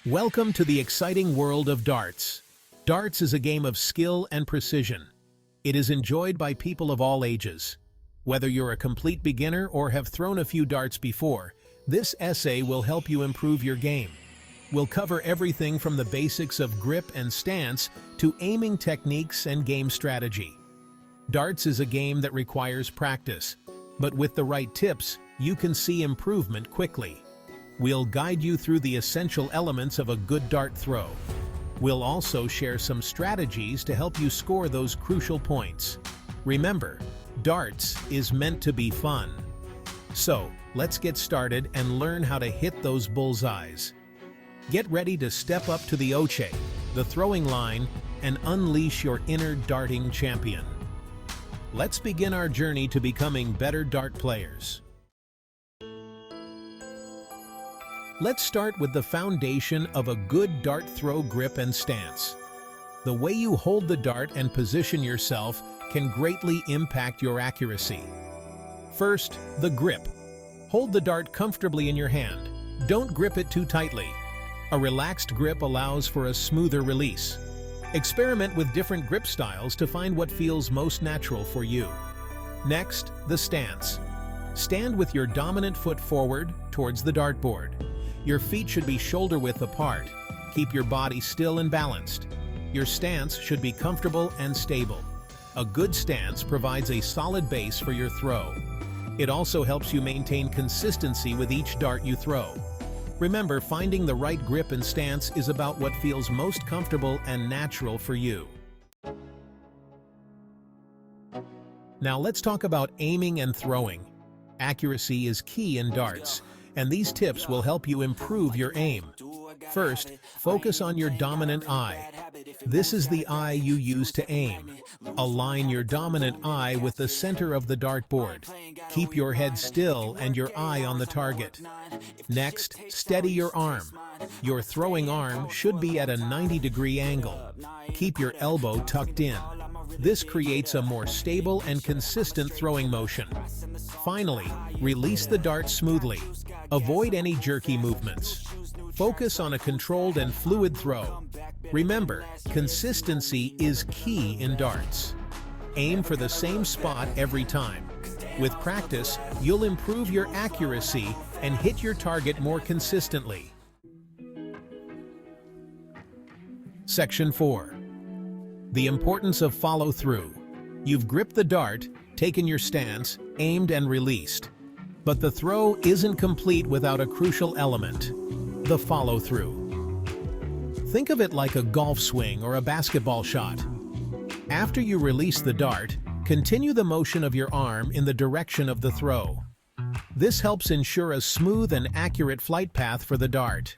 Welcome to the exciting world of darts. Darts is a game of skill and precision. It is enjoyed by people of all ages. Whether you're a complete beginner or have thrown a few darts before, this essay will help you improve your game. We'll cover everything from the basics of grip and stance to aiming techniques and game strategy. Darts is a game that requires practice, but with the right tips, you can see improvement quickly. We'll guide you through the essential elements of a good dart throw. We'll also share some strategies to help you score those crucial points. Remember, darts is meant to be fun. So, let's get started and learn how to hit those bullseyes. Get ready to step up to the oche, the throwing line, and unleash your inner darting champion. Let's begin our journey to becoming better dart players. Let's start with the foundation of a good dart throw grip and stance. The way you hold the dart and position yourself can greatly impact your accuracy. First, the grip. Hold the dart comfortably in your hand. Don't grip it too tightly. A relaxed grip allows for a smoother release. Experiment with different grip styles to find what feels most natural for you. Next, the stance. Stand with your dominant foot forward towards the dartboard. Your feet should be shoulder-width apart. Keep your body still and balanced. Your stance should be comfortable and stable. A good stance provides a solid base for your throw. It also helps you maintain consistency with each dart you throw. Remember, finding the right grip and stance is about what feels most comfortable and natural for you. Now let's talk about aiming and throwing. Accuracy is key in darts, and these tips will help you improve your aim. First, focus on your dominant eye. This is the eye you use to aim. Align your dominant eye with the center of the dartboard. Keep your head still and your eye on the target. Next, steady your arm. Your throwing arm should be at a 90-degree angle. Keep your elbow tucked in. This creates a more stable and consistent throwing motion. Finally, release the dart smoothly. Avoid any jerky movements. Focus on a controlled and fluid throw. Remember, consistency is key in darts. Aim for the same spot every time. With practice, you'll improve your accuracy and hit your target more consistently. Section 4. The importance of follow-through. You've gripped the dart, taken your stance, aimed and released. But the throw isn't complete without a crucial element: the follow-through. Think of it like a golf swing or a basketball shot. After you release the dart, continue the motion of your arm in the direction of the throw. This helps ensure a smooth and accurate flight path for the dart.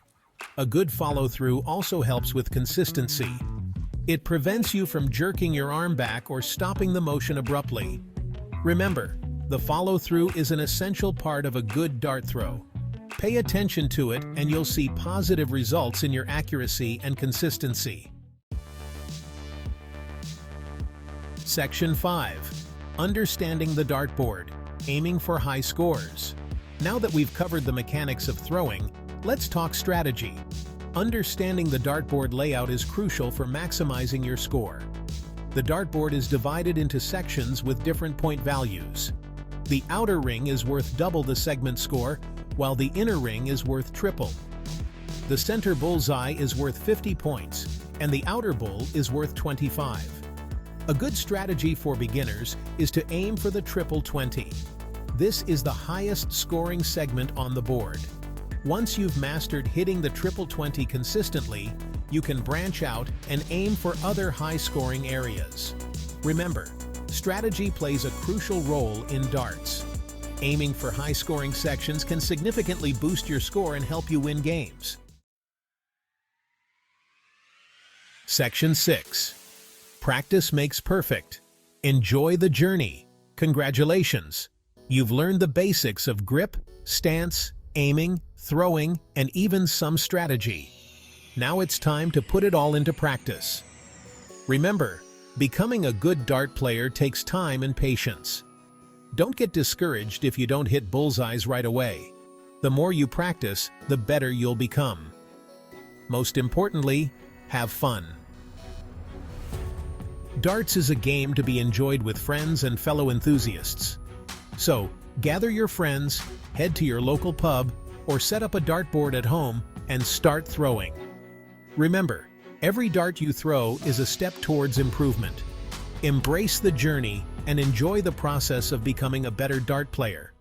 A good follow-through also helps with consistency. It prevents you from jerking your arm back or stopping the motion abruptly. Remember, the follow-through is an essential part of a good dart throw. Pay attention to it and you'll see positive results in your accuracy and consistency. Section 5. Understanding the dartboard. Aiming for high scores. Now that we've covered the mechanics of throwing, let's talk strategy. Understanding the dartboard layout is crucial for maximizing your score. The dartboard is divided into sections with different point values. The outer ring is worth double the segment score, while the inner ring is worth triple. The center bullseye is worth 50 points, and the outer bull is worth 25. A good strategy for beginners is to aim for the triple 20. This is the highest scoring segment on the board. Once you've mastered hitting the triple 20 consistently, you can branch out and aim for other high-scoring areas. Remember, strategy plays a crucial role in darts. Aiming for high-scoring sections can significantly boost your score and help you win games. Section 6. Practice makes perfect. Enjoy the journey. Congratulations! You've learned the basics of grip, stance, aiming, throwing, and even some strategy. Now it's time to put it all into practice. Remember, becoming a good dart player takes time and patience. Don't get discouraged if you don't hit bullseyes right away. The more you practice, the better you'll become. Most importantly, have fun. Darts is a game to be enjoyed with friends and fellow enthusiasts. So, gather your friends, head to your local pub, or set up a dartboard at home and start throwing. Remember, every dart you throw is a step towards improvement. Embrace the journey and enjoy the process of becoming a better dart player.